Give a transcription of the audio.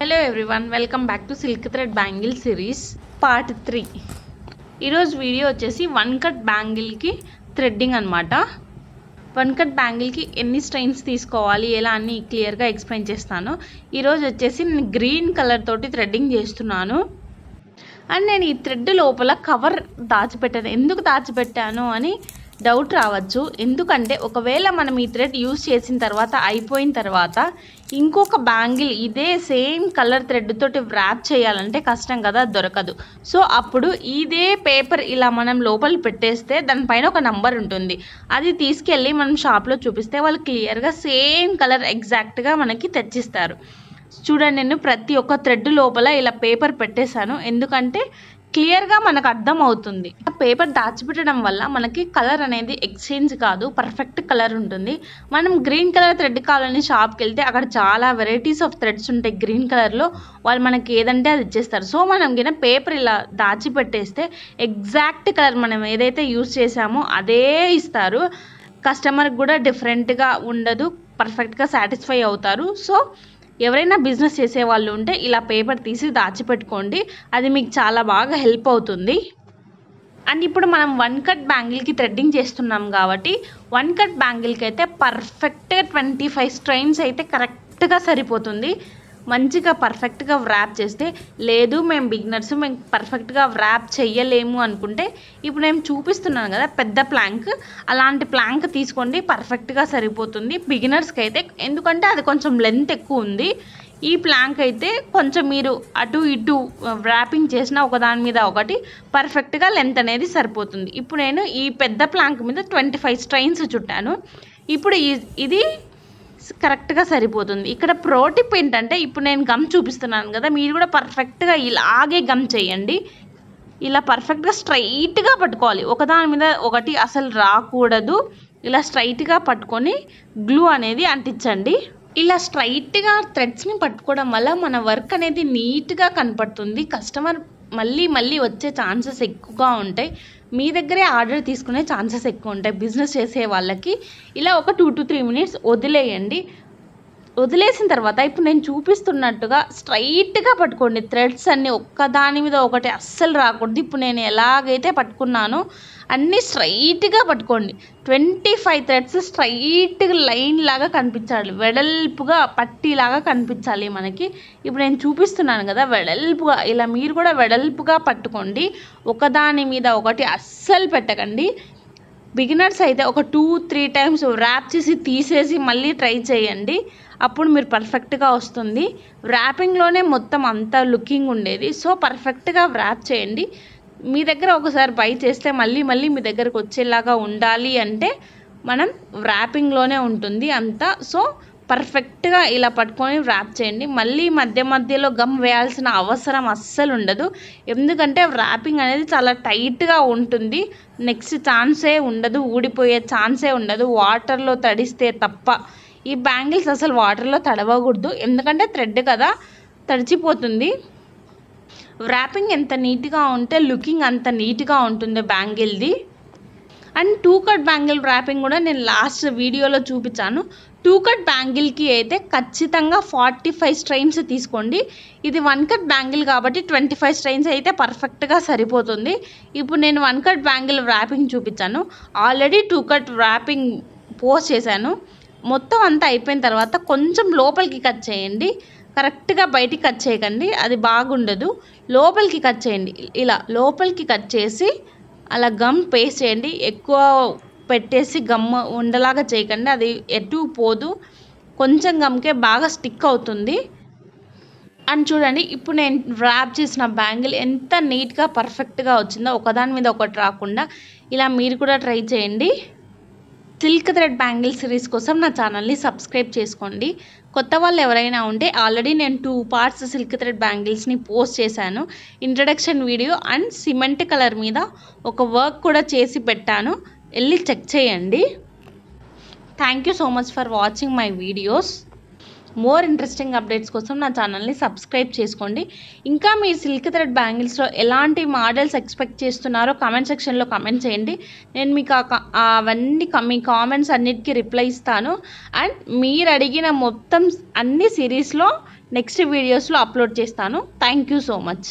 Hello everyone, welcome back to Silk Thread Bangle series part 3. ఈరోజు video వచ్చేసి one cut బ్యాంగిల్కి threading అనమాట. One cut బ్యాంగిల్కి ఎన్ని strains తీసుకోవాలి ఎలా అన్ని క్లియర్గా ఎక్స్ప్లెయిన్ చేస్తాను. ఈరోజు వచ్చేసి నేను గ్రీన్ కలర్ తోటి థ్రెడ్డింగ్ చేస్తున్నాను. అండ్ నేను ఈ థ్రెడ్ లోపల కవర్ దాచిపెట్టాను. ఎందుకు దాచిపెట్టాను అని డౌట్ రావచ్చు. ఎందుకంటే ఒకవేళ మనం ఈ థ్రెడ్ యూజ్ చేసిన తర్వాత అయిపోయిన తర్వాత ఇంకొక బ్యాంగిల్ ఇదే సేమ్ కలర్ థ్రెడ్ తోటి వ్రాప్ చేయాలంటే కష్టం కదా, దొరకదు. సో అప్పుడు ఇదే పేపర్ ఇలా మనం లోపల పెట్టేస్తే దానిపైన ఒక నంబర్ ఉంటుంది. అది తీసుకెళ్ళి మనం షాప్లో చూపిస్తే వాళ్ళు క్లియర్గా సేమ్ కలర్ ఎగ్జాక్ట్గా మనకి తెచ్చిస్తారు. చూడండి, నేను ప్రతి ఒక్క థ్రెడ్ లోపల ఇలా పేపర్ పెట్టేశాను. ఎందుకంటే క్లియర్గా మనకు అర్థం అవుతుంది. ఆ పేపర్ దాచిపెట్టడం వల్ల మనకి కలర్ అనేది ఎక్స్చేంజ్ కాదు, పర్ఫెక్ట్ కలర్ ఉంటుంది. మనం గ్రీన్ కలర్ థ్రెడ్ కావాలని షాప్కి వెళ్తే అక్కడ చాలా వెరైటీస్ ఆఫ్ థ్రెడ్స్ ఉంటాయి గ్రీన్ కలర్లో. వాళ్ళు మనకి ఏదంటే అది ఇచ్చేస్తారు. సో మనం కింద పేపర్ ఇలా దాచిపెట్టేస్తే ఎగ్జాక్ట్ కలర్ మనం ఏదైతే యూజ్ చేసామో అదే ఇస్తారు. కస్టమర్కి కూడా డిఫరెంట్గా ఉండదు, పర్ఫెక్ట్గా సాటిస్ఫై అవుతారు. సో ఎవరైనా బిజినెస్ చేసే వాళ్ళు ఉంటే ఇలా పేపర్ తీసి దాచిపెట్టుకోండి, అది మీకు చాలా బాగా హెల్ప్ అవుతుంది. అండ్ ఇప్పుడు మనం వన్ కట్ బ్యాంగిల్కి థ్రెడ్డింగ్ చేస్తున్నాం కాబట్టి వన్ కట్ బ్యాంగిల్కి అయితే పర్ఫెక్ట్గా 25 స్ట్రెయిన్స్ అయితే కరెక్ట్గా సరిపోతుంది. మంచిగా పర్ఫెక్ట్గా వ్రాప్ చేస్తే, లేదు మేము బిగినర్స్ మేము పర్ఫెక్ట్గా వ్రాప్ చెయ్యలేము అనుకుంటే ఇప్పుడు నేను చూపిస్తున్నాను కదా పెద్ద ప్లాంక్, అలాంటి ప్లాంక్ తీసుకోండి, పర్ఫెక్ట్గా సరిపోతుంది బిగినర్స్కి అయితే. ఎందుకంటే అది కొంచెం లెంత్ ఎక్కువ ఉంది. ఈ ప్లాంక్ అయితే కొంచెం మీరు అటు ఇటు వ్రాపింగ్ చేసిన ఒకదాని మీద ఒకటి పర్ఫెక్ట్గా లెంత్ అనేది సరిపోతుంది. ఇప్పుడు నేను ఈ పెద్ద ప్లాంక్ మీద 25 స్ట్రెయిన్స్ చుట్టాను. ఇప్పుడు ఇది కరెక్ట్గా సరిపోతుంది. ఇక్కడ ప్రో టిప్ ఏంటంటే, ఇప్పుడు నేను గమ్ చూపిస్తున్నాను కదా, మీరు కూడా పర్ఫెక్ట్గా ఇలాగే గమ్ చేయండి. ఇలా పర్ఫెక్ట్గా స్ట్రైట్గా పట్టుకోవాలి, ఒకదాని మీద ఒకటి అసలు రాకూడదు. ఇలా స్ట్రైట్గా పట్టుకొని గ్లూ అనేది అంటించండి. ఇలా స్ట్రైట్గా థ్రెడ్స్ని పట్టుకోవడం వల్ల మన వర్క్ అనేది నీట్గా కనపడుతుంది. కస్టమర్ మళ్ళీ మళ్ళీ వచ్చే ఛాన్సెస్ ఎక్కువగా ఉంటాయి. మీ దగ్గరే ఆర్డర్ తీసుకునే ఛాన్సెస్ ఎక్కువ ఉంటాయి బిజినెస్ చేసే వాళ్ళకి. ఇలా ఒక 2 to 3 minutes వదిలేయండి. వదిలేసిన తర్వాత ఇప్పుడు నేను చూపిస్తున్నట్టుగా స్ట్రైట్గా పట్టుకోండి. థ్రెడ్స్ అన్నీ ఒక్కదాని మీద ఒకటి అస్సలు రాకూడదు. ఇప్పుడు నేను ఎలాగైతే పట్టుకున్నానో అన్నీ స్ట్రైట్గా పట్టుకోండి. 25 థ్రెడ్స్ స్ట్రైట్గా లైన్ లాగా కనిపించాలి, వెడల్పుగా పట్టీలాగా కనిపించాలి మనకి. ఇప్పుడు నేను చూపిస్తున్నాను కదా వెడల్పుగా, ఇలా మీరు కూడా వెడల్పుగా పట్టుకోండి. ఒకదాని మీద ఒకటి అస్సలు పెట్టకండి. బిగినర్స్ అయితే ఒక 2-3 times ర్యాప్ చేసి తీసేసి మళ్ళీ ట్రై చేయండి, అప్పుడు మీరు పర్ఫెక్ట్గా వస్తుంది. ర్యాపింగ్లోనే మొత్తం అంతా లుకింగ్ ఉండేది. సో పర్ఫెక్ట్గా ర్యాప్ చేయండి. మీ దగ్గర ఒకసారి బై చేస్తే మళ్ళీ మళ్ళీ మీ దగ్గరకు వచ్చేలాగా ఉండాలి అంటే మనం ర్యాపింగ్లోనే ఉంటుంది అంతా. సో పర్ఫెక్ట్గా ఇలా పట్టుకొని ర్యాప్ చేయండి. మళ్ళీ మధ్య మధ్యలో గమ్ వేయాల్సిన అవసరం అస్సలు ఉండదు. ఎందుకంటే ర్యాపింగ్ అనేది చాలా టైట్గా ఉంటుంది. నెక్స్ట్ ఛాన్సే ఉండదు, ఊడిపోయే ఛాన్సే ఉండదు వాటర్లో తడిస్తే తప్ప. ఈ బ్యాంగిల్స్ అసలు వాటర్లో తడవకూడదు, ఎందుకంటే థ్రెడ్ కదా, తడిచిపోతుంది. ర్యాపింగ్ ఎంత నీట్గా ఉంటే లుకింగ్ అంత నీట్గా ఉంటుంది బ్యాంగిల్ది. అండ్ 2 కట్ బ్యాంగిల్ ర్యాపింగ్ కూడా నేను లాస్ట్ వీడియోలో చూపించాను. 2 కట్ బ్యాంగిల్కి అయితే ఖచ్చితంగా 45 స్ట్రెయిన్స్ తీసుకోండి. ఇది 1 కట్ బ్యాంగిల్ కాబట్టి 25 స్ట్రెయిన్స్ అయితే పర్ఫెక్ట్గా సరిపోతుంది. ఇప్పుడు నేను 1 కట్ బ్యాంగిల్ ర్యాపింగ్ చూపించాను. ఆల్రెడీ 2 కట్ ర్యాపింగ్ పోస్ట్ చేశాను. మొత్తం అంతా అయిపోయిన తర్వాత కొంచెం లోపలికి కట్ చేయండి, కరెక్ట్గా బయటికి కట్ చేయకండి, అది బాగుండదు. లోపలికి కట్ చేయండి. ఇలా లోపలికి కట్ చేసి అలా గమ్ పేస్ట్ చేయండి. ఎక్కువ పెట్టేసి గమ్ ఉండలాగా చేయకండి, అది ఎటు పోదు. కొంచెం గమ్కే బాగా స్టిక్ అవుతుంది. అండ్ చూడండి, ఇప్పుడు నేను ర్యాప్ చేసిన బ్యాంగిల్ ఎంత నీట్గా పర్ఫెక్ట్గా వచ్చిందో, ఒకదాని మీద ఒకటి రాకుండా. ఇలా మీరు కూడా ట్రై చేయండి. సిల్క్ థ్రెడ్ బ్యాంగిల్ సిరీస్ కోసం నా ఛానల్ని సబ్స్క్రైబ్ చేసుకోండి. కొత్త వాళ్ళు ఎవరైనా ఉంటే ఆల్రెడీ నేను 2 parts సిల్క్ థ్రెడ్ బ్యాంగిల్స్ని పోస్ట్ చేశాను. Introduction video and cement colour మీద ఒక వర్క్ కూడా చేసి పెట్టాను, వెళ్ళి చెక్ చేయండి. Thank you so much for watching my videos. More interesting updates కోసం నా ఛానల్ని సబ్స్క్రైబ్ చేసుకోండి. ఇంకా మీ సిల్క్ థ్రెడ్ బ్యాంగిల్స్లో ఎలాంటి మోడల్స్ ఎక్స్పెక్ట్ చేస్తున్నారో కామెంట్ సెక్షన్లో కామెంట్ చేయండి. నేను మీకు అవన్నీ మీ కామెంట్స్ అన్నిటికీ రిప్లై ఇస్తాను. అండ్ మీరు అడిగిన మొత్తం అన్ని సిరీస్లో నెక్స్ట్ వీడియోస్లో అప్లోడ్ చేస్తాను. Thank you so much.